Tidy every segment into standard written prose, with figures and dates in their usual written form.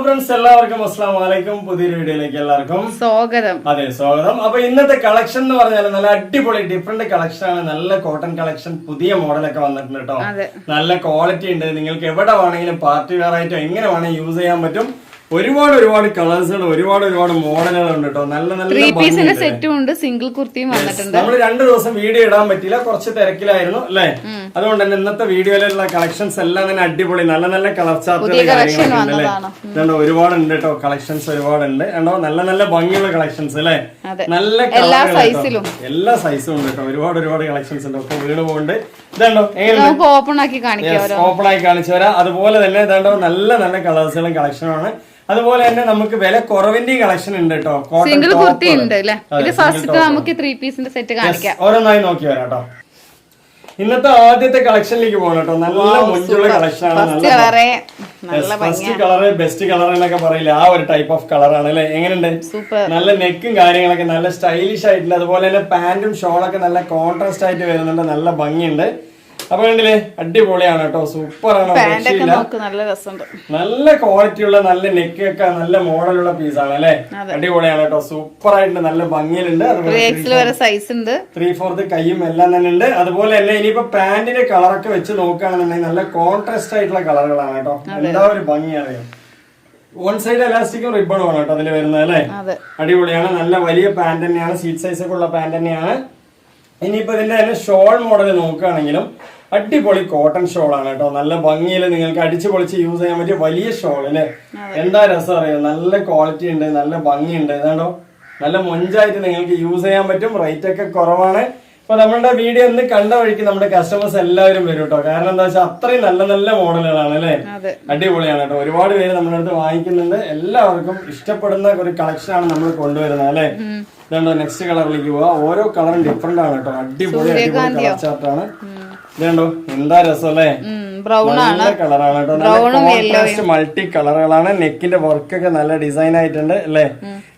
Friends, എല്ലാവർക്കും അസ്സലാമു അലൈക്കും. പുതിയൊരു വീഡിയോയിലേക്ക് എല്ലാവർക്കും സ്വാഗതം. അതെ, സ്വാഗതം. അപ്പൊ ഇന്നത്തെ കളക്ഷൻ എന്ന് പറഞ്ഞാൽ നല്ല അടിപൊളി ഡിഫറെന്റ് കളക്ഷൻ ആണ്. നല്ല കോട്ടൺ കളക്ഷൻ, പുതിയ മോഡലൊക്കെ വന്നിട്ടുണ്ട് കേട്ടോ. നല്ല ക്വാളിറ്റി ഉണ്ട്. നിങ്ങൾക്ക് എവിടെ വേണമെങ്കിലും പാർട്ടി വെയർ ആയിട്ടോ എങ്ങനെ വേണമെങ്കിൽ യൂസ് ചെയ്യാൻ പറ്റും. ഒരുപാട് കളേഴ്സുകൾ, ഒരുപാട് മോഡലുകൾ ഉണ്ട് കേട്ടോ. നല്ല നല്ല സെറ്റും ഉണ്ട്, സിംഗിൾ കുർത്തിയും വന്നിട്ടുണ്ട്. നമ്മൾ 2 ദിവസം വീഡിയോ ഇടാൻ പറ്റില്ല, കുറച്ച് തിരക്കിലായിരുന്നു അല്ലെ. അതുകൊണ്ട് തന്നെ ഇന്നത്തെ വീഡിയോയിലുള്ള കളക്ഷൻസ് എല്ലാം തന്നെ അടിപൊളി നല്ല കളർ ചാർട്ടുകൾ കാര്യങ്ങളൊക്കെ ഒരുപാടുണ്ട് കേട്ടോ. കളക്ഷൻസ് ഒരുപാടുണ്ട് കേട്ടോ. നല്ല ഭംഗിയുള്ള കളക്ഷൻസ് അല്ലെ. നല്ല എല്ലാ സൈസും ഉണ്ട് കേട്ടോ. ഒരുപാട് കളക്ഷൻസ് ഉണ്ട്. അപ്പൊ വീട് പോകുന്നുണ്ട്. ഇതാണ്ടോ ഓപ്പൺ ആക്കി കാണിച്ചു തരാം. അതുപോലെ തന്നെ ഇതാണ്ടോ നല്ല കളേഴ്സുകളും കളക്ഷനുമാണ്. അതുപോലെ തന്നെ നമുക്ക് വില കുറവിന്റെ കളക്ഷൻ ഉണ്ട് കേട്ടോ. സിംഗിൾ കുർത്തി ഉണ്ട്. ഫസ്റ്റ് നമുക്ക് 3 പീസിന്റെ സെറ്റ് കാണിക്കാം. ഓരോന്നായി നോക്കി വരാം കേട്ടോ. ഇന്നത്തെ ആദ്യത്തെ കളക്ഷനിലേക്ക് പോകണം കേട്ടോ. നല്ല മുഞ്ചുള്ള കളക്ഷൻ ആണ്. ഫസ്റ്റ് കളറ് ബെസ്റ്റ് കളർ എന്നൊക്കെ പറയില്ല, ആ ഒരു ടൈപ്പ് ഓഫ് കളറാണ് അല്ലെ. എങ്ങനെയുണ്ട്? നല്ല നെക്കും കാര്യങ്ങളൊക്കെ നല്ല സ്റ്റൈലിഷ് ആയിട്ടുണ്ട്. അതുപോലെ തന്നെ പാന്റും ഷോളൊക്കെ നല്ല കോൺട്രാസ്റ്റ് ആയിട്ട് വരുന്നുണ്ട്. നല്ല ഭംഗിയുണ്ട്. അപ്പൊ കണ്ടില്ലേ, അടിപൊളിയാണ് കേട്ടോ. സൂപ്പറാണ്. നല്ല ക്വാളിറ്റി ഉള്ള നല്ല നെക്ക് ഒക്കെ നല്ല മോഡലുള്ള പീസാണ് അല്ലെ. അടിപൊളിയാണ് കേട്ടോ. സൂപ്പർ ആയിട്ട് നല്ല ഭംഗിയിലുണ്ട്. 3/4 കൈയും എല്ലാം തന്നെ ഉണ്ട്. അതുപോലെ തന്നെ ഇനിയിപ്പോ പാന്റിന്റെ കളറൊക്കെ വെച്ച് നോക്കുകയാണെന്നുണ്ടെങ്കിൽ നല്ല കോൺട്രാസ്റ്റ് ആയിട്ടുള്ള കളറുകളാണ് കേട്ടോ. എന്താ ഒരു ഭംഗിയാണ്. വൺ സൈഡ് എലാസ്റ്റിക്കും റിബണും ആണ് കേട്ടോ അതിൽ വരുന്നത് അല്ലെ. അടിപൊളിയാണ്. നല്ല വലിയ പാന്റ് തന്നെയാണ്. സീറ്റ് സൈസ് ഒക്കെ ഉള്ള പാന്റ് തന്നെയാണ്. ഇനിയിപ്പോ ഇതിന്റെ തന്നെ ഷോൾ മോഡൽ നോക്കുകയാണെങ്കിലും അടിപൊളി കോട്ടൺ ഷോൾ ആണ് കേട്ടോ. നല്ല ഭംഗിയിൽ നിങ്ങൾക്ക് അടിച്ചു പൊളിച്ച് യൂസ് ചെയ്യാൻ പറ്റിയ വലിയ ഷോൾ അല്ലെ. എന്താ രസം അറിയാം. നല്ല ക്വാളിറ്റി ഉണ്ട്, നല്ല ഭംഗിയുണ്ട്. ഇതാണ്ടോ നല്ല മൊഞ്ചായിട്ട് നിങ്ങൾക്ക് യൂസ് ചെയ്യാൻ പറ്റും. റേറ്റ് ഒക്കെ കുറവാണ്. അപ്പൊ നമ്മളുടെ വീഡിയോ ഒന്ന് കണ്ട വഴിക്ക് നമ്മുടെ കസ്റ്റമേഴ്സ് എല്ലാവരും വരും കേട്ടോ. കാരണം എന്താ വെച്ചാൽ അത്രയും നല്ല മോഡലുകളാണ് അല്ലെ. അടിപൊളിയാണ് കേട്ടോ. ഒരുപാട് പേര് നമ്മുടെ അടുത്ത് വാങ്ങിക്കുന്നുണ്ട്. എല്ലാവർക്കും ഇഷ്ടപ്പെടുന്ന ഒരു കളക്ഷൻ ആണ് നമ്മൾ കൊണ്ടുവരുന്നത് അല്ലെ. ഇതാണ്ടോ നെക്സ്റ്റ് കളറിലേക്ക് പോവാ. ഓരോ കളറും ഡിഫറെന്റ് ആണ് കേട്ടോ. അടിപൊളി കളർ ചാർട്ടാണ്. ഇതുണ്ടോ എന്താ രസം അല്ലേ. നല്ല കളറാണ് കേട്ടോ. നല്ല കോൺട്രാസ്റ്റ് മൾട്ടി കളറുകളാണ്. നെക്കിന്റെ വർക്കൊക്കെ നല്ല ഡിസൈൻ ആയിട്ടുണ്ട് അല്ലേ.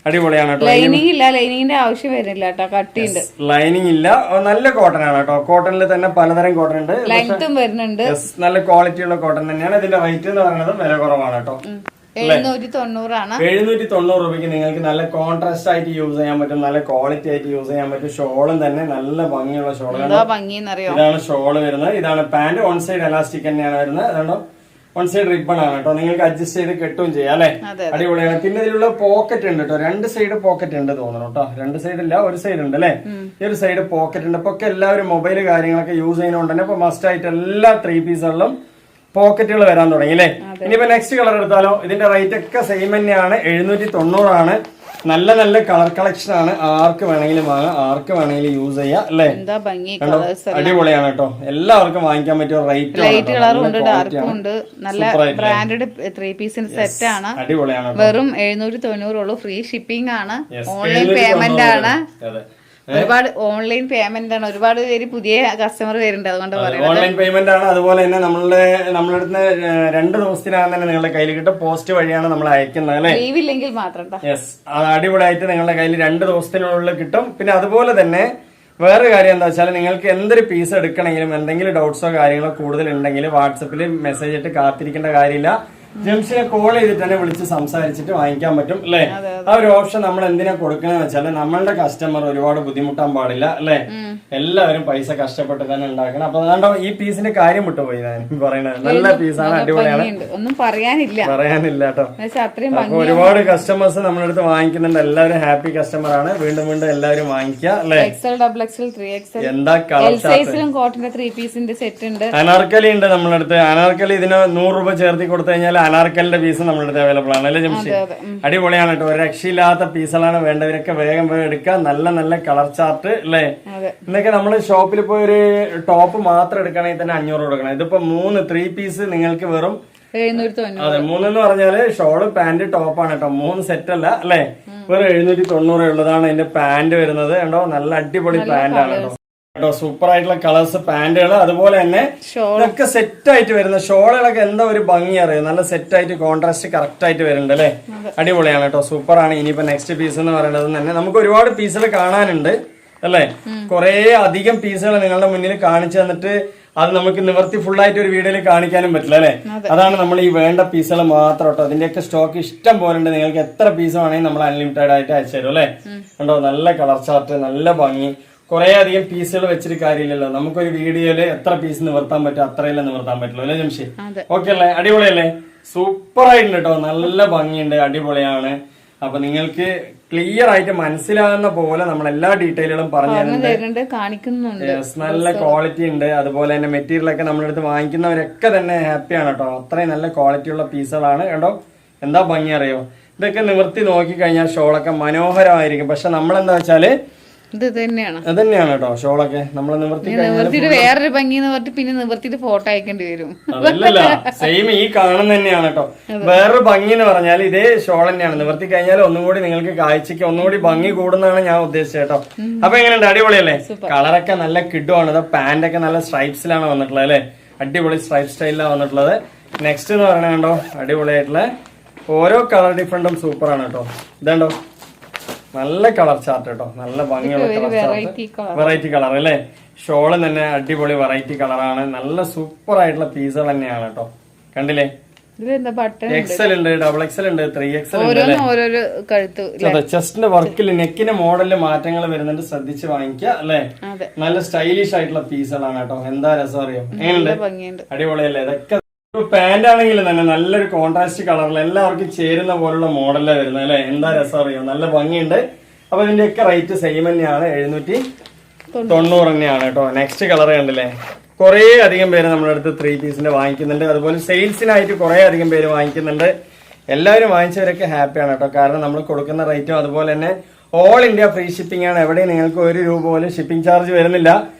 അടിപൊളിയാണ് കേട്ടോ. ലൈനിങ്ങിന്റെ ആവശ്യം വരുന്നില്ല കേട്ടോ. കട്ടിയുണ്ട്, ലൈനിങ് ഇല്ല. നല്ല കോട്ടൺ ആണ് കേട്ടോ. കോട്ടണിൽ തന്നെ പലതരം കോട്ടൺ ഉണ്ട്. ലെങ്ത്തും വരുന്നുണ്ട്. നല്ല ക്വാളിറ്റി ഉള്ള കോട്ടൺ തന്നെയാണ്. ഇതിന്റെ റേറ്റ് എന്ന് പറയുന്നത് വില കുറവാണ് കേട്ടോ. 790 രൂപയ്ക്ക് നിങ്ങൾക്ക് നല്ല കോൺട്രാസ്റ്റ് ആയിട്ട് യൂസ് ചെയ്യാൻ പറ്റും. നല്ല ക്വാളിറ്റി ആയിട്ട് യൂസ് ചെയ്യാൻ പറ്റും. ഷോളും തന്നെ നല്ല ഭംഗിയുള്ള ഷോളാണ്. ഇതാണ് ഷോള് വരുന്നത്. ഇതാണ് പാന്റ്. വൺ സൈഡ് എലാസ്റ്റിക് തന്നെയാണ് വരുന്നത്. അതുകൊണ്ടോ വൺ സൈഡ് റിബൺ ആണ് കേട്ടോ. നിങ്ങൾക്ക് അഡ്ജസ്റ്റ് ചെയ്ത് കെട്ടുകയും ചെയ്യാം അല്ലെ. അടിപൊളിയാണ്. പിന്നെ ഇതിലുള്ള പോക്കറ്റ് ഉണ്ട് കേട്ടോ. 2 സൈഡ് പോക്കറ്റ് ഉണ്ട് തോന്നുന്നു കേട്ടോ. 2 സൈഡ് ഇല്ല, ഒരു സൈഡ് ഉണ്ട് അല്ലെ. ഈ ഒരു സൈഡ് പോക്കറ്റ് ഉണ്ട്. ഇപ്പൊ എല്ലാവരും മൊബൈൽ കാര്യങ്ങളൊക്കെ യൂസ് ചെയ്യുന്നതുകൊണ്ട് തന്നെ ഇപ്പൊ മസ്റ്റ് ആയിട്ട് എല്ലാ 3 പീസുകളിലും പോക്കറ്റുകൾ വരാൻ തുടങ്ങി അല്ലേ. ഇനിയിപ്പോ നെക്സ്റ്റ് കളർ എടുത്താലോ. ഇതിന്റെ റേറ്റ് ഒക്കെ സെയിം തന്നെയാണ്. 790 ആണ്. നല്ല കളർ കളക്ഷൻ ആണ്. ആർക്ക് വേണമെങ്കിലും വാങ്ങാം, ആർക്ക് വേണമെങ്കിലും യൂസ് ചെയ്യാം അല്ലേ. അടിപൊളിയാണ് കേട്ടോ. എല്ലാവർക്കും വാങ്ങിക്കാൻ പറ്റിയ റേറ്റ് ബ്രാൻഡഡ് 3 പീസിന്റെ സെറ്റ് ആണ്. അടിപൊളിയാണ്. വെറും 790 ഉള്ളൂ. ഫ്രീ ഷിപ്പിംഗ് ആണ്. ഓൺലൈൻ പേയ്മെന്റ് ആണ്. ഒരുപാട് ഓൺലൈൻ പേയ്മെന്റ് ആണ്. ഒരുപാട് പേര് പുതിയ കസ്റ്റമർ വരുന്നുണ്ട്. അതുകൊണ്ട് ഓൺലൈൻ പേയ്മെന്റ് ആണ്. അതുപോലെ തന്നെ നമ്മളെ അടുത്ത് 2 ദിവസത്തിനകം തന്നെ നിങ്ങളുടെ കയ്യിൽ കിട്ടും. പോസ്റ്റ് വഴിയാണ് നമ്മൾ അയക്കുന്നത് അല്ലെ. ലീവില്ലെങ്കിൽ മാത്രം. യെസ്, അടിപൊളിയായിട്ട് നിങ്ങളുടെ കയ്യിൽ 2 ദിവസത്തിനുള്ളിൽ കിട്ടും. പിന്നെ അതുപോലെ തന്നെ വേറെ കാര്യം എന്താ വെച്ചാൽ നിങ്ങൾക്ക് എന്തൊരു പീസ് എടുക്കണമെങ്കിലും എന്തെങ്കിലും ഡൗട്ട്സോ കാര്യങ്ങളോ കൂടുതൽ ഉണ്ടെങ്കിൽ വാട്സപ്പിൽ മെസ്സേജ് ഇട്ട് കാത്തിരിക്കേണ്ട കാര്യമില്ല. ജംഷനെ കോൾ ചെയ്തിട്ട് തന്നെ വിളിച്ച് സംസാരിച്ചിട്ട് വാങ്ങിക്കാൻ പറ്റും അല്ലെ. ആ ഒരു ഓപ്ഷൻ നമ്മൾ എന്തിനാ കൊടുക്കണെന്ന് വെച്ചാല് നമ്മളുടെ കസ്റ്റമർ ഒരുപാട് ബുദ്ധിമുട്ടാൻ പാടില്ല അല്ലെ. എല്ലാവരും പൈസ കഷ്ടപ്പെട്ട് തന്നെ ഉണ്ടാക്കണം. അപ്പൊ അതുകൊണ്ടോ ഈ പീസിന്റെ കാര്യം വിട്ടുപോയി ഞാൻ പറയുന്നത്. നല്ല പീസാണ്, അടിപൊളിയാണ്, ഒന്നും പറയാനില്ല കേട്ടോ. അപ്പൊ ഒരുപാട് കസ്റ്റമേഴ്സ് നമ്മുടെ അടുത്ത് വാങ്ങിക്കുന്നുണ്ട്. എല്ലാവരും ഹാപ്പി കസ്റ്റമർ ആണ്. വീണ്ടും എല്ലാവരും വാങ്ങിക്കുക അല്ലെ. എന്താ കോട്ടന്റെ 3 പീസിന്റെ സെറ്റ് ഉണ്ട്. അനാർക്കലി ഉണ്ട് നമ്മുടെ അടുത്ത്. അനാർക്കലി ഇതിന് 100 രൂപ ചേർത്തി കൊടുത്തു കഴിഞ്ഞാൽ അനാർക്കലിന്റെ പീസ് നമ്മുടെ അടുത്ത് അവൈലബിൾ ആണ് അല്ലെ ജംഷി. അടിപൊളിയാണ് കേട്ടോ. ഒരു രക്ഷയില്ലാത്ത പീസുകളാണ്. വേണ്ടവരൊക്കെ വേഗം എടുക്കുക. നല്ല കളർ ചാർട്ട് അല്ലെ. ഇന്നൊക്കെ നമ്മള് ഷോപ്പിൽ പോയി ഒരു ടോപ്പ് മാത്രം എടുക്കണമെങ്കിൽ തന്നെ 500 കൊടുക്കണം. ഇതിപ്പോ 3 പീസ് നിങ്ങൾക്ക് വെറും 790. അതെ, 3 എന്ന് പറഞ്ഞാല് ഷോള് പാന്റ് ടോപ്പാണ് കേട്ടോ. 3 സെറ്റ് അല്ല അല്ലെ. വെറും 790 ഉള്ളതാണ് ഇതിന്റെ പാന്റ് വരുന്നത് കേട്ടോ. നല്ല അടിപൊളി പാന്റ് ആണ് കേട്ടോ. സൂപ്പർ ആയിട്ടുള്ള കളേഴ്സ് പാന്റുകൾ. അതുപോലെ തന്നെ ഇതൊക്കെ സെറ്റ് ആയിട്ട് വരുന്ന ഷോളുകളൊക്കെ എന്താ ഒരു ഭംഗി അറിയാം. നല്ല സെറ്റ് ആയിട്ട് കോൺട്രാസ്റ്റ് കറക്റ്റ് ആയിട്ട് വരുന്നുണ്ട് അല്ലെ. അടിപൊളിയാണ് കേട്ടോ. സൂപ്പർ ആണ്. ഇനിയിപ്പോ നെക്സ്റ്റ് പീസ് എന്ന് പറയുന്നത് തന്നെ നമുക്ക് ഒരുപാട് പീസുകൾ കാണാനുണ്ട് അല്ലെ. കുറെ അധികം പീസുകൾ നിങ്ങളുടെ മുന്നിൽ കാണിച്ചു തന്നിട്ട് അത് നമുക്ക് നിവർത്തി ഫുൾ ആയിട്ട് ഒരു വീഡിയോയിൽ കാണിക്കാനും പറ്റില്ല അല്ലെ. അതാണ് നമ്മൾ ഈ വേണ്ട പീസുകൾ മാത്രം കേട്ടോ. അതിന്റെയൊക്കെ സ്റ്റോക്ക് ഇഷ്ടം പോലെ ഉണ്ട്. നിങ്ങൾക്ക് എത്ര പീസ് വേണമെങ്കിൽ നമ്മൾ അൺലിമിറ്റഡ് ആയിട്ട് അയച്ചു തരും അല്ലെ. കണ്ടോ, നല്ല കളർ ചാർട്ട്, നല്ല ഭംഗി. കുറെ അധികം പീസുകൾ വെച്ചിട്ട് കാര്യമില്ലല്ലോ. നമുക്കൊരു വീഡിയോയില് എത്ര പീസ് നിവർത്താൻ പറ്റും അത്രയല്ലേ നിവർത്താൻ പറ്റുള്ളൂ അല്ലെ ജംഷി? ഓക്കെ അല്ലേ? അടിപൊളിയല്ലേ? സൂപ്പർ ആയിട്ടുണ്ട് കേട്ടോ. നല്ല ഭംഗിയുണ്ട്, അടിപൊളിയാണ്. അപ്പൊ നിങ്ങൾക്ക് ക്ലിയർ ആയിട്ട് മനസ്സിലാകുന്ന പോലെ നമ്മൾ എല്ലാ ഡീറ്റെയിലുകളും പറഞ്ഞു തരുന്നുണ്ട്. നല്ല ക്വാളിറ്റി ഉണ്ട്. അതുപോലെ തന്നെ മെറ്റീരിയൽ ഒക്കെ നമ്മുടെ അടുത്ത് വാങ്ങിക്കുന്നവരൊക്കെ തന്നെ ഹാപ്പിയാണ് കേട്ടോ. അത്രയും നല്ല ക്വാളിറ്റി ഉള്ള പീസുകളാണ് കേട്ടോ. എന്താ ഭംഗി അറിയോ? ഇതൊക്കെ നിവർത്തി നോക്കിക്കഴിഞ്ഞാൽ ഷോളൊക്കെ മനോഹരമായിരിക്കും. പക്ഷെ നമ്മളെന്താ വെച്ചാല് ഇത് തന്നെയാണ് കേട്ടോ ഷോളൊക്കെ നമ്മൾ നിവർത്തിയിട്ട് വേറൊരു ഭംഗി എന്ന് പറഞ്ഞിട്ട് പിന്നെ നിവർത്തിയിട്ട് ഫോട്ടോ അയക്കേണ്ടി വരും. അതല്ലല്ല, സെയിം ഈ കാണുന്ന തന്നെയാണ് കേട്ടോ. വേറൊരു ഭംഗി എന്ന് പറഞ്ഞാൽ ഇതേ ഷോൾ തന്നെയാണ്. നിവർത്തി കഴിഞ്ഞാൽ ഒന്നും കൂടി നിങ്ങൾക്ക് കാഴ്ചക്ക് ഒന്നുകൂടി ഭംഗി കൂടുന്നതാണ് ഞാൻ ഉദ്ദേശിച്ചത് കേട്ടോ. അപ്പൊ എങ്ങനെയുണ്ട്? അടിപൊളിയല്ലേ? കളറൊക്കെ നല്ല കിഡുമാണ്. പാന്റൊക്കെ നല്ല സ്ട്രൈപ്സിലാണ് വന്നിട്ടുള്ളത് അല്ലെ. അടിപൊളി സ്ട്രൈപ്പ് സ്റ്റൈലിലാണ് വന്നിട്ടുള്ളത്. നെക്സ്റ്റ് എന്ന് പറഞ്ഞാൽ കണ്ടോ, അടിപൊളിയായിട്ടുള്ള ഓരോ കളർ ഡിഫറൻറ്റും സൂപ്പറാണ് കേട്ടോ. ഇതുണ്ടോ, നല്ല കളർ ചാർട്ട് കേട്ടോ. നല്ല ഭംഗിയുള്ള കളർ ചാർട്ട്, വെറൈറ്റി കളർ അല്ലേ. ഷോള് തന്നെ അടിപൊളി വെറൈറ്റി കളറാണ്. നല്ല സൂപ്പർ ആയിട്ടുള്ള പീസുകൾ തന്നെയാണ് കേട്ടോ. കണ്ടില്ലേ? എക്സൽ ഉണ്ട്, ഡബിൾ എക്സൽ ഉണ്ട്, 3XL ഉണ്ട്. ചെസ്റ്റിന്റെ വർക്കിൽ നെക്കിന്റെ മോഡലില് മാറ്റങ്ങൾ വരുന്നുണ്ട്. ശ്രദ്ധിച്ച് വാങ്ങിക്കുക അല്ലെ. നല്ല സ്റ്റൈലിഷ് ആയിട്ടുള്ള പീസുകളാണ് കേട്ടോ. എന്താ രസം അറിയോ? എങ്ങനെയുണ്ട്? അടിപൊളിയല്ലേ? ഇതൊക്കെ പാന്റ് ആണെങ്കിലും തന്നെ നല്ലൊരു കോൺട്രാസ്റ്റ് കളറിൽ എല്ലാവർക്കും ചേരുന്ന പോലുള്ള മോഡലാണ് വരുന്നത് അല്ലെ. എന്താ രസം അറിയോ? നല്ല ഭംഗിയുണ്ട്. അപ്പൊ ഇതിന്റെയൊക്കെ റേറ്റ് സെയിം തന്നെയാണ്, 790 തന്നെയാണ് കേട്ടോ. നെക്സ്റ്റ് കളർ കണ്ടില്ലേ? കുറെ അധികം പേര് നമ്മുടെ അടുത്ത് 3 പീസിന്റെ വാങ്ങിക്കുന്നുണ്ട്. അതുപോലെ സെയിൽസിനായിട്ട് കുറെ അധികം പേര് വാങ്ങിക്കുന്നുണ്ട്. എല്ലാവരും വാങ്ങിച്ചവരൊക്കെ ഹാപ്പിയാണ് കേട്ടോ. കാരണം നമ്മൾ കൊടുക്കുന്ന റേറ്റും അതുപോലെ തന്നെ ഓൾ ഇന്ത്യ ഫ്രീ ഷിപ്പിംഗ് ആണ്. എവിടെയും നിങ്ങൾക്ക് 1 രൂപ പോലും ഷിപ്പിംഗ് ചാർജ് വരുന്നില്ല.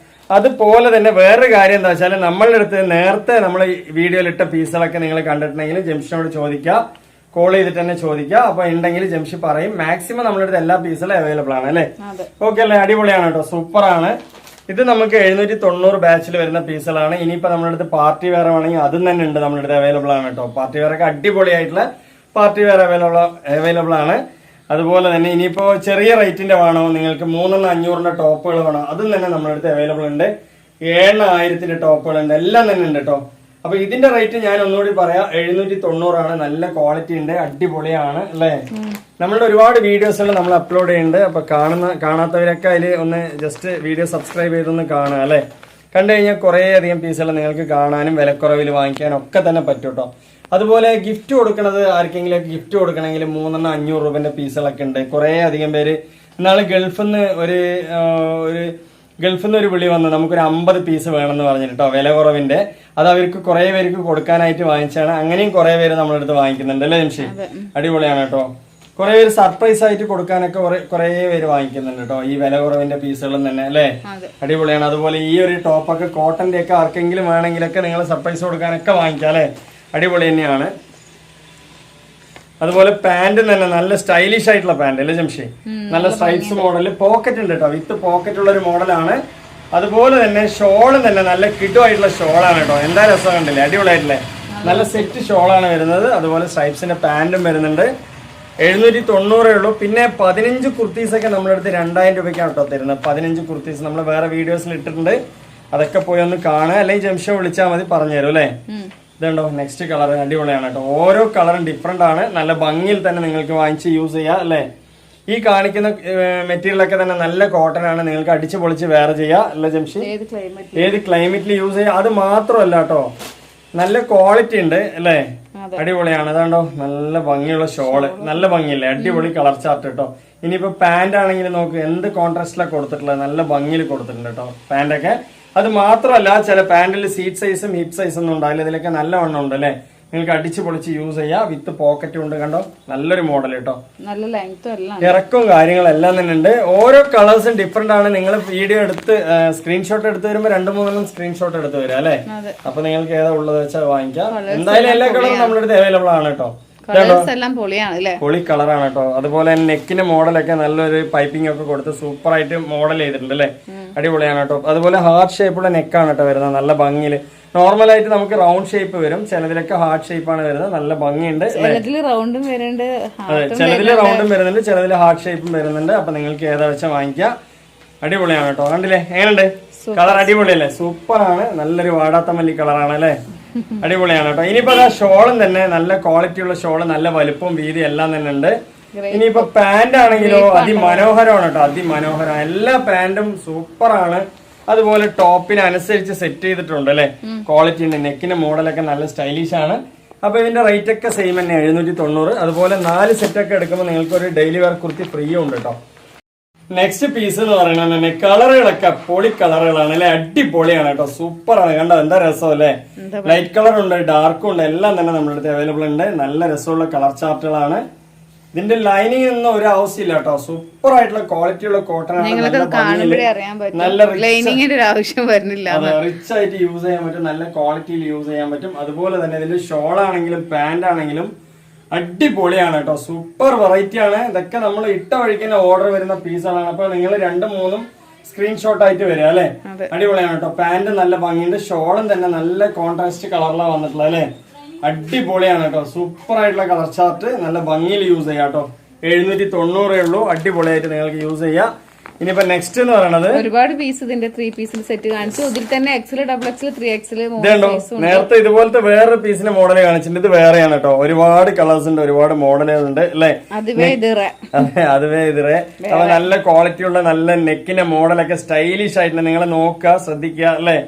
അതുപോലെ തന്നെ വേറൊരു കാര്യം എന്താ വെച്ചാൽ നമ്മളുടെ അടുത്ത് നേരത്തെ നമ്മൾ വീഡിയോയിൽ ഇട്ട പീസുകളൊക്കെ നിങ്ങൾ കണ്ടിട്ടുണ്ടെങ്കിൽ ജംഷിനോട് ചോദിക്കുക, കോൾ ചെയ്തിട്ട് തന്നെ ചോദിക്കുക. അപ്പൊ ഉണ്ടെങ്കിൽ ജംഷി പറയും. മാക്സിമം നമ്മുടെ അടുത്ത് എല്ലാ പീസുകളും അവൈലബിൾ ആണ് അല്ലെ. ഓക്കെ അല്ലേ? അടിപൊളിയാണ് കേട്ടോ, സൂപ്പർ ആണ്. ഇത് നമുക്ക് 790 ബാച്ചിൽ വരുന്ന പീസുകളാണ്. ഇനിയിപ്പോ നമ്മുടെ അടുത്ത് പാർട്ടി വെയർ വേണമെങ്കിൽ അതും തന്നെ ഉണ്ട്, നമ്മുടെ അടുത്ത് അവൈലബിൾ ആണ് കേട്ടോ. പാർട്ടി വെയർ ഒക്കെ അടിപൊളിയായിട്ടുള്ള പാർട്ടി വെയർ അവൈലബിൾ ആണ്. അതുപോലെ തന്നെ ഇനിയിപ്പോ ചെറിയ റേറ്റിന്റെ വേണോ, നിങ്ങൾക്ക് 3,500 ടോപ്പുകൾ വേണോ, അതും തന്നെ നമ്മുടെ അടുത്ത് അവൈലബിൾ ഉണ്ട്. 7,000 ടോപ്പുകൾ ഉണ്ട്, എല്ലാം തന്നെ ഉണ്ട് കേട്ടോ. അപ്പൊ ഇതിന്റെ റേറ്റ് ഞാൻ ഒന്നുകൂടി പറയാം, 790 ആണ്. നല്ല ക്വാളിറ്റി ഉണ്ട്, അടിപൊളിയാണ് അല്ലേ. നമ്മളുടെ ഒരുപാട് വീഡിയോസുകൾ നമ്മൾ അപ്ലോഡ് ചെയ്യുന്നുണ്ട്. അപ്പൊ കാണാത്തവരൊക്കെ അതിൽ ഒന്ന് ജസ്റ്റ് വീഡിയോ സബ്സ്ക്രൈബ് ചെയ്തൊന്ന് കാണുക അല്ലെ. കണ്ടു കഴിഞ്ഞാൽ കുറെ അധികം പീസുകൾ നിങ്ങൾക്ക് കാണാനും വിലക്കുറവിൽ വാങ്ങിക്കാനും ഒക്കെ തന്നെ പറ്റും കേട്ടോ. അതുപോലെ ഗിഫ്റ്റ് കൊടുക്കണത് ആർക്കെങ്കിലും ഗിഫ്റ്റ് കൊടുക്കണമെങ്കിൽ 3,500 രൂപന്റെ പീസുകളൊക്കെ ഉണ്ട്. കുറെ അധികം പേര് ഇന്നാള് ഗൾഫിൽ നിന്ന് ഒരു വിളി വന്ന് നമുക്കൊരു 50 പീസ് വേണമെന്ന് പറഞ്ഞിട്ടോ, വില കുറവിന്റെ. അത് അവർക്ക് കുറെ പേർക്ക് കൊടുക്കാനായിട്ട് വാങ്ങിച്ചാണ്. അങ്ങനെയും കുറെ പേര് നമ്മുടെ അടുത്ത് വാങ്ങിക്കുന്നുണ്ട് അല്ലേ ജംഷി? അടിപൊളിയാണ് കേട്ടോ. കുറെ പേര് സർപ്രൈസ് ആയിട്ട് കൊടുക്കാനൊക്കെ കുറെ പേര് വാങ്ങിക്കുന്നുണ്ട് കേട്ടോ, ഈ വില കുറവിന്റെ പീസുകളും തന്നെ അല്ലേ. അടിപൊളിയാണ്. അതുപോലെ ഈ ഒരു ടോപ്പൊക്കെ കോട്ടന്റെ ഒക്കെ ആർക്കെങ്കിലും വേണമെങ്കിലൊക്കെ നിങ്ങൾ സർപ്രൈസ് കൊടുക്കാനൊക്കെ വാങ്ങിക്കാം അല്ലെ. അടിപൊളി തന്നെയാണ്. അതുപോലെ പാന്റ് തന്നെ നല്ല സ്റ്റൈലിഷ് ആയിട്ടുള്ള പാന്റ് അല്ലേ ജംഷി? നല്ല സ്ട്രൈപ്സ് മോഡല്, പോക്കറ്റ് ഉണ്ട് കേട്ടോ, വിത്ത് പോക്കറ്റ് ഉള്ള ഒരു മോഡലാണ്. അതുപോലെ തന്നെ ഷോളും തന്നെ നല്ല കിട്ടുമായിട്ടുള്ള ഷോളാണ് കേട്ടോ. എന്താ രസം കണ്ടില്ലേ? അടിപൊളിയായിട്ടില്ലേ? നല്ല സെറ്റ് ഷോളാണ് വരുന്നത്. അതുപോലെ സ്ട്രൈപ്സിന്റെ പാന്റും വരുന്നുണ്ട്. 790 ഉള്ളൂ. പിന്നെ 15 കുർത്തീസ് ഒക്കെ നമ്മുടെ അടുത്ത് 2,000 രൂപയ്ക്കാണ് കേട്ടോ തരുന്നത്. 15 കുർത്തീസ് നമ്മൾ വേറെ വീഡിയോസിൽ ഇട്ടിട്ടുണ്ട്, അതൊക്കെ പോയി ഒന്ന് കാണുക. അല്ലെങ്കിൽ ജംഷോ വിളിച്ചാൽ മതി, പറഞ്ഞു തരും അല്ലേ. ഇതുണ്ടോ നെക്സ്റ്റ് കളർ, അടിപൊളിയാണ് കേട്ടോ. ഓരോ കളറും ഡിഫറെന്റ് ആണ്. നല്ല ഭംഗിയിൽ തന്നെ നിങ്ങൾക്ക് വാങ്ങിച്ച് യൂസ് ചെയ്യാം അല്ലേ. ഈ കാണിക്കുന്ന മെറ്റീരിയൽ ഒക്കെ തന്നെ നല്ല കോട്ടൺ ആണ്. നിങ്ങൾക്ക് അടിച്ചു പൊളിച്ച് വേറെ ചെയ്യാം അല്ലേ ജംഷി? ഏത് ക്ലൈമറ്റിൽ യൂസ് ചെയ്യാം. അത് മാത്രമല്ല കേട്ടോ, നല്ല ക്വാളിറ്റി ഉണ്ട് അല്ലേ. അടിപൊളിയാണ്. അതാണ്ടോ നല്ല ഭംഗിയുള്ള ഷോള്, നല്ല ഭംഗിയില്ലേ? അടിപൊളി കളർ ചാർട്ട് കേട്ടോ. ഇനിയിപ്പോ പാന്റ് ആണെങ്കിൽ നോക്ക് എന്ത് കോൺട്രാസ്റ്റിലാണ് കൊടുത്തിട്ടുള്ളത്, നല്ല ഭംഗിയിൽ കൊടുത്തിട്ടുണ്ട് കേട്ടോ പാന്റൊക്കെ. അത് മാത്രമല്ല ചില പാന്റിൽ സീറ്റ് സൈസും ഹിപ്പ് സൈസും ഒന്നും ഉണ്ടാവില്ല, ഇതിലൊക്കെ നല്ല വണ്ണം ഉണ്ട് അല്ലേ. നിങ്ങൾക്ക് അടിച്ചു പൊളിച്ച് യൂസ് ചെയ്യാം. വിത്ത് പോക്കറ്റും ഉണ്ട് കണ്ടോ, നല്ലൊരു മോഡൽ കേട്ടോ. നല്ല ലെങ്ത്തും ഇറക്കവും കാര്യങ്ങളെല്ലാം തന്നെ ഉണ്ട്. ഓരോ കളേഴ്സും ഡിഫറെന്റ് ആണ്. നിങ്ങൾ വീഡിയോ എടുത്ത് സ്ക്രീൻഷോട്ട് എടുത്ത് വരുമ്പോൾ 2-3 സ്ക്രീൻഷോട്ട് എടുത്ത് വരിക അല്ലെ. അപ്പൊ നിങ്ങൾക്ക് ഏതാ ഉള്ളത് വെച്ചാൽ വാങ്ങിക്കാം. എന്തായാലും എല്ലാ കളറും നമ്മുടെ അടുത്ത് അവൈലബിൾ ആണ് കേട്ടോ. പൊളി കളറാണ് കേട്ടോ. അതുപോലെ നെക്കിന്റെ മോഡലൊക്കെ നല്ലൊരു പൈപ്പിംഗ് ഒക്കെ കൊടുത്ത് സൂപ്പർ ആയിട്ട് മോഡൽ ചെയ്തിട്ടുണ്ട് അല്ലെ. അടിപൊളിയാണ് കേട്ടോ. അതുപോലെ ഹാർട്ട് ഷേപ്പുള്ള നെക്കാണ് കേട്ടോ വരുന്നത്, നല്ല ഭംഗിയില്. നോർമലായിട്ട് നമുക്ക് റൗണ്ട് ഷേപ്പ് വരും, ചിലതിലൊക്കെ ഹാർട്ട് ഷേപ്പാണ് വരുന്നത്. നല്ല ഭംഗിയുണ്ട്. ചിലതില് റൗണ്ടും വരുന്നുണ്ട്, ചിലതില് ഹാർട്ട് ഷേപ്പും വരുന്നുണ്ട്. അപ്പൊ നിങ്ങൾക്ക് ഏതാ വെച്ചാൽ വാങ്ങിക്കാം. അടിപൊളിയാണ് കേട്ടോ. കണ്ടില്ലേ എങ്ങനെയുണ്ട് കളർ? അടിപൊളിയല്ലേ? സൂപ്പർ ആണ്. നല്ലൊരു വാടാത്ത മല്ലി കളറാണ് അല്ലേ? അടിപൊളിയാണ് കേട്ടോ. ഇനിയിപ്പോ ഷോളും തന്നെ നല്ല ക്വാളിറ്റി ഉള്ള ഷോള്, നല്ല വലുപ്പവും വീതി എല്ലാം തന്നെ ഉണ്ട്. ഇനിയിപ്പോ പാന്റ് ആണെങ്കിലോ അതിമനോഹരമാണ് കേട്ടോ, അതിമനോഹരം. എല്ലാ പാന്റും സൂപ്പറാണ്. അതുപോലെ ടോപ്പിനനുസരിച്ച് സെറ്റ് ചെയ്തിട്ടുണ്ട് അല്ലെ, ക്വാളിറ്റി ഉണ്ട്. നെക്കിന്റെ മോഡലൊക്കെ നല്ല സ്റ്റൈലിഷ് ആണ്. അപ്പൊ ഇതിന്റെ റേറ്റ് ഒക്കെ സെയിം തന്നെ, 790. അതുപോലെ 4 സെറ്റ് ഒക്കെ എടുക്കുമ്പോൾ നിങ്ങൾക്ക് ഒരു ഡെയിലി വെയർ കുർത്തി ഫ്രീ ഉണ്ട് കേട്ടോ. നെക്സ്റ്റ് പീസ് എന്ന് പറയുന്നത് തന്നെ കളറുകളൊക്കെ പൊളി കളറുകളാണ് അല്ലെ, അടിപൊളിയാണ് കേട്ടോ, സൂപ്പറാണ്. കണ്ടോ എന്താ രസം അല്ലെ? ലൈറ്റ് കളർ ഉണ്ട്, ഡാർക്കും ഉണ്ട്, എല്ലാം തന്നെ നമ്മുടെ അടുത്ത് അവൈലബിൾ ഉണ്ട്. നല്ല രസമുള്ള കളർ ചാർട്ടുകളാണ്. ഇതിന്റെ ലൈനിങ് ഒന്നും ഒരു ആവശ്യമില്ല കേട്ടോ, സൂപ്പർ ആയിട്ടുള്ള ക്വാളിറ്റി ഉള്ള കോട്ടൺ ആണ്. നല്ല ആവശ്യം വരുന്നില്ല, റിച്ച് ആയിട്ട് യൂസ് ചെയ്യാൻ പറ്റും, നല്ല ക്വാളിറ്റിയിൽ യൂസ് ചെയ്യാൻ പറ്റും. അതുപോലെ തന്നെ ഇതിന്റെ ഷോൾ ആണെങ്കിലും പാന്റ് ആണെങ്കിലും അടിപൊളിയാണ് കേട്ടോ, സൂപ്പർ വെറൈറ്റി ആണ്. ഇതൊക്കെ നമ്മൾ ഇട്ട വഴിക്കുന്ന ഓർഡർ വരുന്ന പീസുകളാണ്. അപ്പൊ നിങ്ങൾ 2-3 സ്ക്രീൻഷോട്ട് ആയിട്ട് വരിക അല്ലെ. അടിപൊളിയാണ് കേട്ടോ. പാന്റ് നല്ല ഭംഗിയുണ്ട്, ഷോളും തന്നെ നല്ല കോൺട്രാസ്റ്റ് കളറിലാണ് വന്നിട്ടുള്ളത് അല്ലെ. അടിപൊളിയാണ് കേട്ടോ, സൂപ്പർ ആയിട്ടുള്ള കളർ ചാർട്ട്. നല്ല ഭംഗിയിൽ യൂസ് ചെയ്യാം കേട്ടോ. 790 ഉള്ളൂ. അടിപൊളിയായിട്ട് നിങ്ങൾക്ക് യൂസ് ചെയ്യാം. ഇനിയിപ്പോ നെക്സ്റ്റ് എന്ന് പറയുന്നത് ഒരുപാട് പീസ് ഇതിന്റെ 3 പീസിന്റെ സെറ്റ് കാണിച്ചു. ഇതിൽ തന്നെ XL, XXL, 3XL നേരത്തെ ഇതുപോലത്തെ വേറൊരു പീസിന്റെ മോഡൽ കാണിച്ചിട്ടുണ്ട്. ഇത് വേറെയാണ് കേട്ടോ. ഒരുപാട് കളേഴ്സ് ഉണ്ട്, ഒരുപാട് മോഡലുകൾ ഉണ്ട് അല്ലെ. അതുവേ ഇതിറെ അപ്പൊ നല്ല ക്വാളിറ്റി ഉള്ള നല്ല നെക്കിന്റെ മോഡലൊക്കെ സ്റ്റൈലിഷ് ആയിട്ട് നിങ്ങൾ നോക്കുക, ശ്രദ്ധിക്കുക അല്ലെ.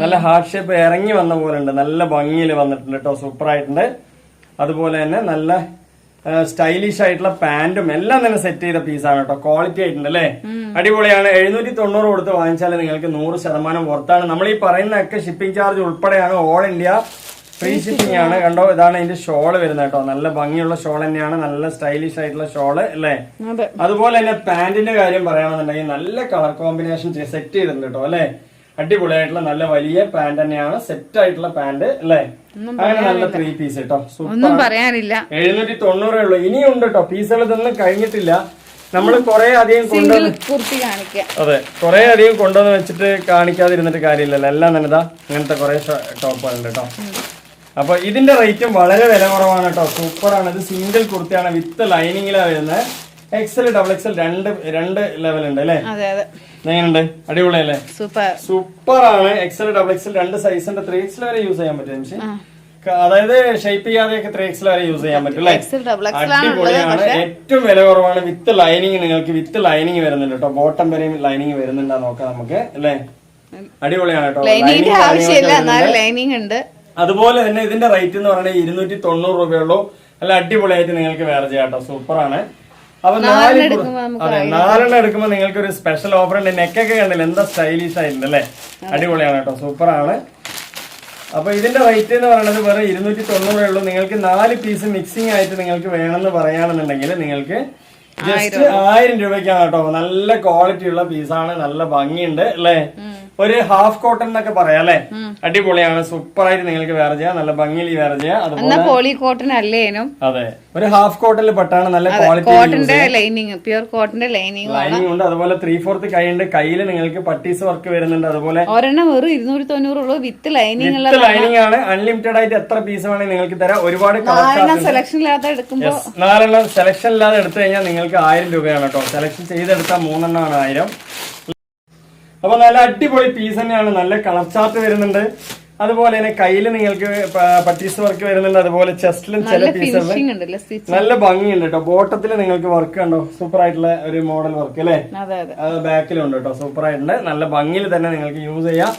നല്ല ഹാർട്ട് ഷേപ്പ് ഇറങ്ങി വന്ന പോലെ ഉണ്ട്, നല്ല ഭംഗിയിൽ വന്നിട്ടുണ്ട് കേട്ടോ, സൂപ്പർ ആയിട്ടുണ്ട്. അതുപോലെ തന്നെ നല്ല സ്റ്റൈലിഷ് ആയിട്ടുള്ള പാന്റും എല്ലാം തന്നെ സെറ്റ് ചെയ്ത പീസാണ് കേട്ടോ, ക്വാളിറ്റി ആയിട്ടുണ്ട് അല്ലെ. അടിപൊളിയാണ്. 790 കൊടുത്ത് വാങ്ങിച്ചാൽ നിങ്ങൾക്ക് 100% വർത്താണ്. നമ്മൾ ഈ പറയുന്നതൊക്കെ ഷിപ്പിംഗ് ചാർജ് ഉൾപ്പെടെയാണ്. ഓൾ ഇന്ത്യ ഫ്രീ ഷിപ്പിംഗ് ആണ്. കണ്ടോ, ഇതാണ് ഇതിന്റെ ഷോള് വരുന്നത് കേട്ടോ. നല്ല ഭംഗിയുള്ള ഷോൾ തന്നെയാണ്, നല്ല സ്റ്റൈലിഷ് ആയിട്ടുള്ള ഷോള് അല്ലെ. അതുപോലെ തന്നെ പാന്റിന്റെ കാര്യം പറയുകയാണെന്നുണ്ടെങ്കിൽ നല്ല കളർ കോമ്പിനേഷൻ സെറ്റ് ചെയ്തിട്ടുണ്ട് കേട്ടോ അല്ലെ. അടിപൊളിയായിട്ടുള്ള നല്ല വലിയ പാന്റ് തന്നെയാണ്, സെറ്റ് ആയിട്ടുള്ള പാന്റ് അല്ലെ. അങ്ങനെ നല്ല 3 പീസ് കേട്ടോ, ഒന്നും പറയാനില്ല. 790 ഉള്ളൂ. ഇനിയുണ്ട് കേട്ടോ, പീസുകൾ ഇതൊന്നും കഴിഞ്ഞിട്ടില്ല. നമ്മൾ കുറെ അധികം കൊണ്ടുവന്ന് അതെ കുറെ അധികം കൊണ്ടുവന്ന് വെച്ചിട്ട് കാണിക്കാതിരുന്നിട്ട് കാര്യമില്ലല്ലോ. എല്ലാം തന്നെ ഇതാ അങ്ങനത്തെ കുറെ ടോപ്പുകളുണ്ട് കേട്ടോ. അപ്പൊ ഇതിന്റെ റേറ്റും വളരെ വില കുറവാണ് കേട്ടോ, സൂപ്പറാണ്. ഇത് സിംഗിൾ കുർത്തിയാണ്, വിത്ത് ലൈനിങ്ങിലാണ് വരുന്നത്. XL, XXL രണ്ട് ലെവൽ ഉണ്ട് അല്ലേ. എങ്ങനെയുണ്ട്? അടിപൊളിയല്ലേ? സൂപ്പർ ആണ്. XL, XXL 2 സൈസ് ഉണ്ട്. 3XL വരെ യൂസ് ചെയ്യാൻ പറ്റും. അതായത് ഷേപ്പ് ചെയ്യാതെയൊക്കെ 3XL വരെ യൂസ് ചെയ്യാൻ പറ്റും അല്ലേ. അടിപൊളിയാണ്. ഏറ്റവും വില കുറവാണ്. വിത്ത് ലൈനിങ്, നിങ്ങൾക്ക് വിത്ത് ലൈനിങ് വരുന്നുണ്ട് കേട്ടോ. ബോട്ടം വരെയും ലൈനിങ് വരുന്നുണ്ടോ നോക്കാം നമുക്ക് അല്ലേ. അടിപൊളിയാണ് കേട്ടോ. ലൈനിങ് ഉണ്ട്. അതുപോലെ തന്നെ ഇതിന്റെ റേറ്റ് എന്ന് പറയുന്നത് 290 രൂപയുള്ളൂ. നല്ല അടിപൊളിയായിട്ട് നിങ്ങൾക്ക് വേറെ ചെയ്യാം കേട്ടോ, സൂപ്പറാണ്. അപ്പൊ 4 എടുക്കുമ്പോ നിങ്ങൾക്ക് ഒരു സ്പെഷ്യൽ ഓഫർ ഉണ്ട്. നെക്കൊക്കെ കണ്ടില്ല എന്താ സ്റ്റൈലിഷ് ആയിട്ടുണ്ട് അല്ലെ. അടിപൊളിയാണ് കേട്ടോ, സൂപ്പറാണ്. അപ്പൊ ഇതിന്റെ റേറ്റ് എന്ന് പറയുന്നത് വെറും 290 ഉള്ളൂ. നിങ്ങൾക്ക് 4 പീസ് മിക്സിംഗ് ആയിട്ട് നിങ്ങൾക്ക് വേണമെന്ന് പറയുകയാണെന്നുണ്ടെങ്കിൽ നിങ്ങൾക്ക് ജസ്റ്റ് 1000 രൂപയ്ക്കാണ് കേട്ടോ. നല്ല ക്വാളിറ്റി ഉള്ള പീസാണ്, നല്ല ഭംഗിയുണ്ട് അല്ലെ. ഒരു ഹാഫ് കോട്ടൺ എന്നൊക്കെ പറയാം അല്ലെ. അടിപൊളിയാണ്, സൂപ്പർ ആയിട്ട് നിങ്ങൾക്ക് വേറെ ചെയ്യാം, നല്ല ഭംഗിയിൽ വേറെ ചെയ്യാം. അതുപോലെ പോളി കോട്ടൺ അല്ലേനും അതെ ഒരു ഹാഫ് കോട്ടണിൽ പെട്ടാണ്, നല്ല ക്വാളിറ്റി ലൈനിങ്, പ്യൂർ കോട്ടന്റെ ലൈനിങ് ഉണ്ട്. അതുപോലെ 3/4 കൈയുണ്ട്. കയ്യിൽ നിങ്ങൾക്ക് പട്ടീസ് വർക്ക് വരുന്നുണ്ട്. അതുപോലെ ഒരെണ്ണം വെറും 290 ഉള്ളൂ, വിത്ത് ലൈനിങ് ആണ്. അൺലിമിറ്റഡ് ആയിട്ട് എത്ര പീസ് വേണമെങ്കിൽ നിങ്ങൾക്ക് തരാം. ഒരുപാട് സെലക്ഷൻ ഇല്ലാതെ എടുക്കുമ്പോൾ 4 സെലക്ഷൻ ഇല്ലാതെ എടുത്തു കഴിഞ്ഞാൽ നിങ്ങൾക്ക് 1000 രൂപയാണ് കേട്ടോ. സെലക്ഷൻ ചെയ്തെടുത്താൽ 3 എണ്ണമാണ് 1000. അപ്പൊ നല്ല അടിപൊളി പീസ് തന്നെയാണ്. നല്ല കളർ ചാർട്ട് വരുന്നുണ്ട്. അതുപോലെ തന്നെ കയ്യിൽ നിങ്ങൾക്ക് പട്ടീസ് വർക്ക് വരുന്നുണ്ട്. അതുപോലെ ചെസ്റ്റിലും ചില പീസുകൾ നല്ല ഭംഗിയുണ്ട് കേട്ടോ. ബോട്ടത്തിൽ നിങ്ങൾക്ക് വർക്ക് കണ്ടോ, സൂപ്പർ ആയിട്ടുള്ള ഒരു മോഡൽ വർക്ക് അല്ലേ. ബാക്കിലും ഉണ്ട് കേട്ടോ, സൂപ്പർ ആയിട്ടുണ്ട്. നല്ല ഭംഗിയിൽ തന്നെ നിങ്ങൾക്ക് യൂസ് ചെയ്യാം.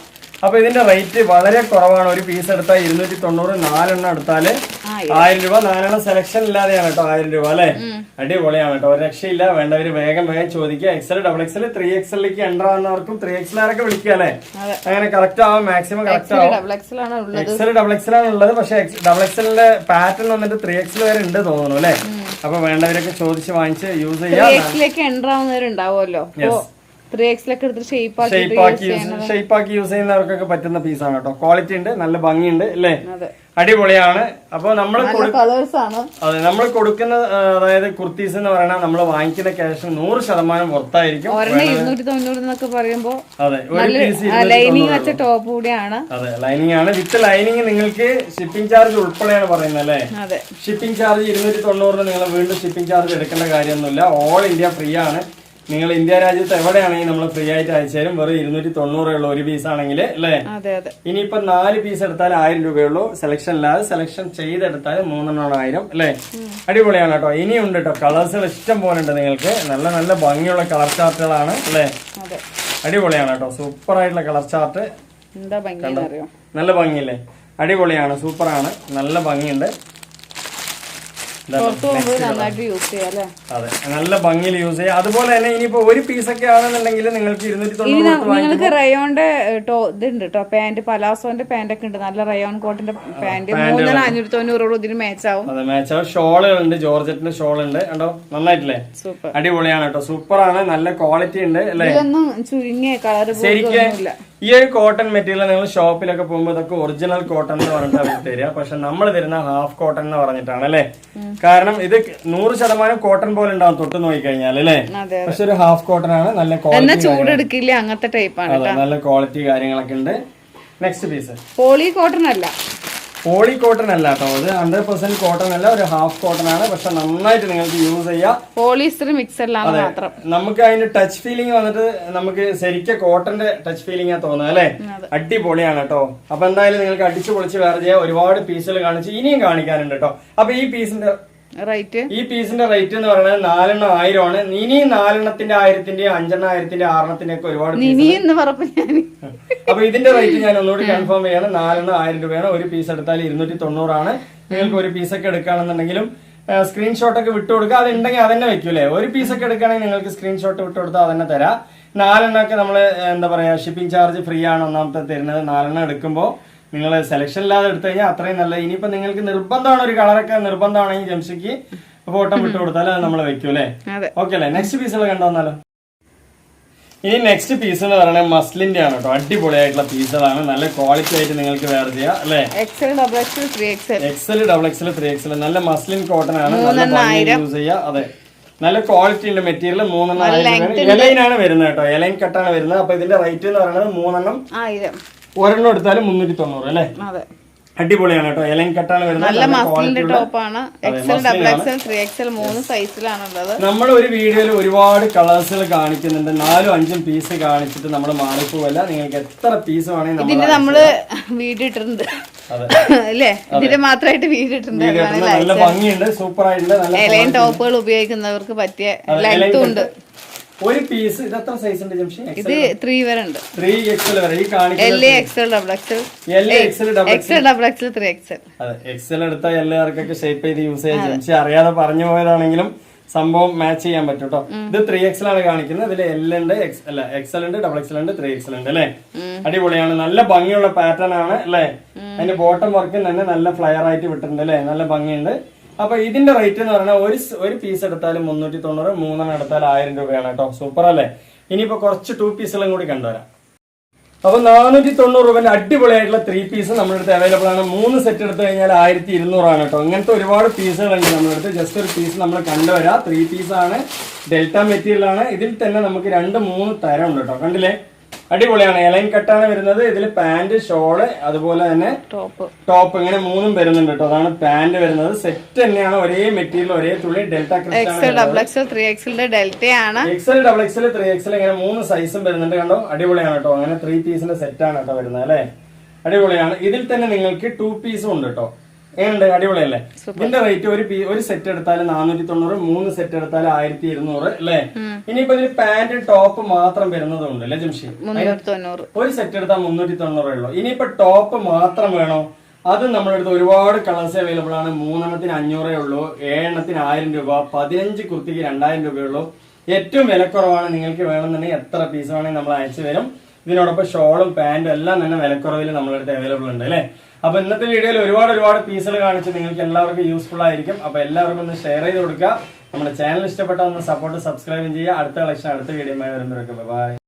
അപ്പൊ ഇതിന്റെ റേറ്റ് വളരെ കുറവാണ്. ഒരു പീസ് എടുത്താൽ 290, 4 എണ്ണം എടുത്താൽ 1000 രൂപ. 4 എണ്ണം സെലക്ഷൻ ഇല്ലാതെയാണ് കേട്ടോ 1000 രൂപ അല്ലെ. അടിപൊളിയാണ് കേട്ടോ, ഒരു രക്ഷയില്ല. വേണ്ടവര് വേഗം ചോദിക്കുക. XL, XXL, 3XLലേക്ക് എൻ്റർ ആവുന്നവർക്കും 3XL ആരൊക്കെ വിളിക്കുക അല്ലെ. അങ്ങനെ കറക്റ്റ് ആവും, മാക്സിമം കറക്റ്റ് ആവും. XL, XXL ആണ് ഉള്ളത്. പക്ഷെ XXLന്റെ പാറ്റേൺ വന്നിട്ട് 3XL വരെ ഉണ്ട് തോന്നുന്നു അല്ലെ. അപ്പൊ വേണ്ടവരൊക്കെ ചോദിച്ച് വാങ്ങിച്ച് യൂസ് ചെയ്യാം. 3XLലേക്ക് എൻ്റർ ആവുന്നവരുണ്ടാവുമല്ലോ, 3XLൊക്കെ എടുത്ത് ഷേപ്പാക്കി യൂസ് ചെയ്യുന്നവർക്കൊക്കെ പറ്റുന്ന പീസാണ് കേട്ടോ. ക്വാളിറ്റി ഉണ്ട്, നല്ല ഭംഗിയുണ്ട് അല്ലേ. അടിപൊളിയാണ്. അപ്പൊ നമ്മൾ അതെ നമ്മൾ കൊടുക്കുന്ന അതായത് കുർത്തീസ് എന്ന് പറയുന്നത് നമ്മൾ വാങ്ങിക്കുന്ന ക്യാഷ് 100% വർത്തായിരിക്കും. അതെ ഒരു പീസ് ലൈനിങ് വെച്ച ടോപ്പ് കൂടിയാണ്. അതെ ലൈനിങ് ആണ്, വിത്ത് ലൈനിങ്. നിങ്ങൾക്ക് ഷിപ്പിംഗ് ചാർജ് ഉൾപ്പെടെയാണ് പറയുന്നത് അല്ലേ. ഷിപ്പിംഗ് ചാർജ് 290 നിങ്ങൾ വീണ്ടും ഷിപ്പിംഗ് ചാർജ് എടുക്കേണ്ട കാര്യമൊന്നുമില്ല. ഓൾ ഇന്ത്യ ഫ്രീ ആണ്. നിങ്ങൾ ഇന്ത്യ രാജ്യത്ത് എവിടെയാണെങ്കിൽ നമ്മൾ ഫ്രീ ആയിട്ട് അയച്ചു തരും. വെറും 290 ഉള്ള ഒരു പീസ് ആണെങ്കിൽ അല്ലേ. ഇനിയിപ്പോ 4 പീസ് എടുത്താൽ 1000 രൂപയുള്ളൂ. സെലക്ഷൻ ഇല്ലാതെ സെലക്ഷൻ ചെയ്തെടുത്താൽ 3,000 അല്ലേ. അടിപൊളിയാണ് കേട്ടോ. ഇനിയുണ്ട് കേട്ടോ, കളേഴ്സുകൾ ഇഷ്ടം പോലെ ഉണ്ട് നിങ്ങൾക്ക്. നല്ല നല്ല ഭംഗിയുള്ള കളർ ചാർട്ടുകളാണ് അല്ലേ. അടിപൊളിയാണ് കേട്ടോ, സൂപ്പർ ആയിട്ടുള്ള കളർ ചാർട്ട്. നല്ല ഭംഗിയില്ലേ, അടിപൊളിയാണ്, സൂപ്പറാണ്, നല്ല ഭംഗിയുണ്ട്. അതെ, നല്ല ഭംഗിയിൽ യൂസ് ചെയ്യാം. അതുപോലെ തന്നെ ഇനിയിപ്പോ ഒരു പീസൊക്കെ ആണെന്നുണ്ടെങ്കിൽ നിങ്ങൾക്ക് 290 നിങ്ങൾക്ക് റയോന്റെ ഇതുണ്ട് കേട്ടോ, പാന്റ് പലാസോന്റെ പാന്റ് ഒക്കെ ഉണ്ട്. നല്ല റയോൺ കോട്ടന്റെ പാന്റ് 590 ഇതിന് മാച്ച് ആവും. അതെ, മാച്ച് ആവും. ഷോളുകളുണ്ട്, ജോർജറ്റിന്റെ ഷോൾ ഉണ്ട് കണ്ടോ, നന്നായിട്ടില്ലേ, അടിപൊളിയാണ് കേട്ടോ, സൂപ്പറാണ്, നല്ല ക്വാളിറ്റി ഉണ്ട് അല്ലേ. ചുരുങ്ങിയ കളർ ശരിക്കും ഈ ഒരു കോട്ടൺ മെറ്റീരിയൽ നിങ്ങൾ ഷോപ്പിലൊക്കെ പോകുമ്പോൾ ഇതൊക്കെ ഒറിജിനൽ കോട്ടൺ എന്ന് പറഞ്ഞിട്ട് അവർ തരിക. പക്ഷെ നമ്മൾ തരുന്ന ഹാഫ് കോട്ടൺ എന്ന് പറഞ്ഞിട്ടാണ് അല്ലെ. കാരണം ഇത് 100% കോട്ടൺ പോലെ ഉണ്ടാവും തൊട്ട് നോക്കിക്കഴിഞ്ഞാൽ അല്ലേ. പക്ഷെ ഒരു ഹാഫ് കോട്ടൺ ആണ്, നല്ല ക്വാളിറ്റി, ചൂടെടുക്കില്ല, അങ്ങനത്തെ ടൈപ്പാണ്, നല്ല ക്വാളിറ്റി കാര്യങ്ങളൊക്കെ ഉണ്ട്. നെക്സ്റ്റ് പീസ് പോളി കോട്ടൺ അല്ല, പോളി കോട്ടൺ അല്ല കേട്ടോ, ഇത് 100% കോട്ടൺ അല്ല, ഒരു ഹാഫ് കോട്ടൺ ആണ്. പക്ഷെ നന്നായിട്ട് നിങ്ങൾക്ക് യൂസ് ചെയ്യാം. പോളിസ്റ്റർ മിക്സ് അല്ലാതെ മാത്രം. നമുക്ക് അതിന്റെ ടച്ച് ഫീലിംഗ് വന്നിട്ട് നമുക്ക് ശരിക്കും കോട്ടന്റെ ടച്ച് ഫീലിംഗ് തോന്നുക അല്ലെ. അടിപൊളിയാണ് കേട്ടോ. അപ്പൊ എന്തായാലും നിങ്ങൾക്ക് അടിച്ചു പൊളിച്ച് വേറെ ചെയ്യാം. ഒരുപാട് പീസുകൾ കാണിച്ച് ഇനിയും കാണിക്കാനുണ്ട് കേട്ടോ. അപ്പൊ ഈ പീസിന്റെ റേറ്റ് എന്ന് പറയുന്നത് 4 1000 ആണ്. ഇനി 4 1000, 5 1000, 6 ഒക്കെ ഒരുപാട്. അപ്പൊ ഇതിന്റെ റേറ്റ് ഞാൻ ഒന്നുകൂടി കൺഫേം ചെയ്യാണ്. 4 1000 രൂപയാണ്. ഒരു പീസ് എടുത്താൽ 290 ആണ്. നിങ്ങൾക്ക് ഒരു പീസൊക്കെ എടുക്കുകയാണെന്നുണ്ടെങ്കിലും സ്ക്രീൻഷോട്ട് ഒക്കെ വിട്ടുകൊടുക്കുക. അത് ഉണ്ടെങ്കിൽ അതന്നെ വെക്കൂലേ. ഒരു പീസൊക്കെ എടുക്കുകയാണെങ്കിൽ നിങ്ങൾക്ക് സ്ക്രീൻഷോട്ട് വിട്ടുകൊടുത്താൽ അതന്നെ തരാം. 4 നമ്മള് എന്താ പറയാ, ഷിപ്പിംഗ് ചാർജ് ഫ്രീ ആണ് ഒന്നാമത്തെ തരുന്നത്. 4 എടുക്കുമ്പോൾ നിങ്ങൾ സെലക്ഷൻ ഇല്ലാതെ എടുത്തു കഴിഞ്ഞാൽ അത്രയും നല്ല. ഇനിയിപ്പോ നിങ്ങൾക്ക് നിർബന്ധമാണ്, ഒരു കളറൊക്കെ നിർബന്ധമാണെങ്കിൽ ജംഷിക്ക് ഫോട്ടോ വിട്ടു കൊടുത്താൽ അത് നമ്മൾ വെക്കും അല്ലേ. ഓക്കെ അല്ലേ. നെക്സ്റ്റ് പീസുകൾ കണ്ടോന്നാലോ. ഇനി നെക്സ്റ്റ് പീസ് എന്ന് പറയുന്നത് മസ്ലിന്റെ ആണ് കേട്ടോ. അടിപൊളിയായിട്ടുള്ള പീസുകളാണ്, നല്ല ക്വാളിറ്റി ആയിട്ട് നിങ്ങൾക്ക് വേറെ ചെയ്യാം അല്ലെ. XL, XXL, 3XL നല്ല മസ്ലിൻ കോട്ടൺ ആണ്, യൂസ് ചെയ്യാം. അതെ, നല്ല ക്വാളിറ്റി ഉണ്ട് മെറ്റീരിയൽ. 3,000 എലൈനാണ് വരുന്നത് കേട്ടോ, എലൈൻ കട്ടാണ് വരുന്നത്. അപ്പൊ ഇതിന്റെ റേറ്റ് എന്ന് പറയുന്നത് 3,000. ഒരെണ്ണം എടുത്താലും 390 അല്ലേ. അടിപൊളിയാണ് കേട്ടോ, എലൈൻ കട്ടാണ് വരുന്നത്. നമ്മൾ ഒരു വീഡിയോയിൽ ഒരുപാട് കളേഴ്സുകൾ കാണിക്കുന്നുണ്ട്. 4 5 പീസ് കാണിച്ചിട്ട് നമ്മൾ മാറിപ്പോവല്ല. നിങ്ങൾക്ക് എത്ര പീസ് വേണമെങ്കിൽ നമ്മള് വീഡിയോ ഇട്ടിട്ടുണ്ട് അല്ലേ. ഇതിന് മാത്രമായിട്ട് വീഡിയോ ഇട്ടിട്ടുണ്ട്. നല്ല ഭംഗിയുണ്ട്, സൂപ്പർ ആയിട്ടുണ്ട്. നല്ല എലൈൻ ടോപ്പുകൾ ഉപയോഗിക്കുന്നവർക്ക് പറ്റിയ ലെങ്ത് ഉണ്ട്. ഒരു പീസ് ഇത് എത്ര സൈസ് ഉണ്ട് ജംഷി? ഇത് 3 വരെ ഉണ്ട്. 3XL വരെ ഈ കാണിക്കുന്നത്. LA, XL, XXL, LA, XL, XXL, 3XL. അതെ, XL എടുത്താൽ എല്ലാവർക്കൊക്കെ ഷേപ്പ് ചെയ്ത് യൂസ് ചെയ്യാൻ. ജംഷി അറിയാതെ പറഞ്ഞു പോയതാണെങ്കിലും സംഭവം മാച്ച് ചെയ്യാൻ പറ്റും കേട്ടോ. ഇത് 3XL ആണ് കാണിക്കുന്നത്. ഇതിൽ L ഉണ്ട്, XL ഉണ്ട്, XXL ഉണ്ട്, 3XL ഉണ്ട് അല്ലെ. അടിപൊളിയാണ്, നല്ല ഭംഗിയുള്ള പാറ്റേൺ ആണ് അല്ലെ. അതിന്റെ ബോട്ടം വർക്കും തന്നെ നല്ല ഫ്ലയർ ആയിട്ട് വിട്ടിട്ടുണ്ട് അല്ലെ, നല്ല ഭംഗിയുണ്ട്. അപ്പൊ ഇതിന്റെ റേറ്റ് എന്ന് പറഞ്ഞാൽ ഒരു പീസ് എടുത്താലും 390, 3 എടുത്താൽ 1000 രൂപയാണ് കേട്ടോ. സൂപ്പർ അല്ലേ. ഇനിയിപ്പോ കുറച്ച് 2 പീസുകളും കൂടി കണ്ടുവരാം. അപ്പൊ 490 രൂപന്റെ അടിപൊളിയായിട്ടുള്ള 3 പീസ് നമ്മുടെ അടുത്ത് അവൈലബിൾ ആണ്. 3 സെറ്റ് എടുത്തു കഴിഞ്ഞാൽ 1200 ആണ് കേട്ടോ. ഇങ്ങനത്തെ ഒരുപാട് പീസുകളുണ്ട് നമ്മുടെ അടുത്ത്. ജസ്റ്റ് ഒരു പീസ് നമ്മൾ കണ്ടുവരാം. 3 പീസ് ആണ്, ഡെൽറ്റ മെറ്റീരിയൽ ആണ്. ഇതിൽ തന്നെ നമുക്ക് 2-3 തരം ഉണ്ട് കേട്ടോ. കണ്ടില്ലേ, അടിപൊളിയാണ്. എലൈൻ കട്ടാണ് വരുന്നത്. ഇതിൽ പാന്റ്, ഷോള്, അതുപോലെ തന്നെ ടോപ്പ്, ഇങ്ങനെ 3 വരുന്നുണ്ട് കേട്ടോ. അതാണ് പാന്റ് വരുന്നത്. സെറ്റ് തന്നെയാണ്, ഒരേ മെറ്റീരിയൽ, ഒരേ തുള്ളി. Delta XL, XXL, 3XL delta ആണ്. XL, XXL, 3XL ഇങ്ങനെ 3 സൈസും വരുന്നുണ്ട് കണ്ടോ. അടിപൊളിയാണ് കേട്ടോ. അങ്ങനെ 3 പീസിന്റെ സെറ്റ് ആണ് കേട്ടോ വരുന്നത് അല്ലെ. അടിപൊളിയാണ്. ഇതിൽ തന്നെ നിങ്ങൾക്ക് 2 പീസും ഉണ്ട് കേട്ടോ. എങ്ങനെയുണ്ട്, അടിപൊളിയല്ലേ. ഇതിന്റെ റേറ്റ് ഒരു സെറ്റ് എടുത്താൽ 490, 3 സെറ്റ് എടുത്താൽ 1200 അല്ലേ. ഇനിയിപ്പോ ഇതിൽ പാന്റ് ടോപ്പ് മാത്രം വരുന്നതുണ്ട് അല്ലെ ജംഷി. ഒരു സെറ്റ് എടുത്താൽ 390 ഉള്ളൂ. ഇനിയിപ്പോ ടോപ്പ് മാത്രം വേണോ, അത് നമ്മുടെ അടുത്ത് ഒരുപാട് കളേഴ്സ് അവൈലബിൾ ആണ്. 3 500 ഉള്ളൂ, 7 1000 രൂപ, 15 കുർത്തിക്ക് 2000 രൂപയുള്ളൂ. ഏറ്റവും വിലക്കുറവാണ്. നിങ്ങൾക്ക് വേണമെന്നുണ്ടെങ്കിൽ എത്ര പീസ് വേണമെങ്കിൽ നമ്മൾ അയച്ചു തരും. ഇതിനോടൊപ്പം ഷോളും പാന്റും എല്ലാം തന്നെ വിലക്കുറവിൽ നമ്മുടെ അടുത്ത് അവൈലബിൾ ഉണ്ട് അല്ലെ. അപ്പൊ ഇന്നത്തെ വീഡിയോയിൽ ഒരുപാട് പീസുകൾ കാണിച്ച് നിങ്ങൾക്ക് എല്ലാവർക്കും യൂസ്ഫുൾ ആയിരിക്കും. അപ്പൊ എല്ലാവർക്കും ഒന്ന് ഷെയർ ചെയ്ത് കൊടുക്കുക. നമ്മുടെ ചാനൽ ഇഷ്ടപ്പെട്ട ഒന്ന് സപ്പോർട്ട്, സബ്സ്ക്രൈബ് ചെയ്യുക. അടുത്ത കളക്ഷൻ അടുത്ത വീഡിയോ വരുന്നവരൊക്കെ ബൈ.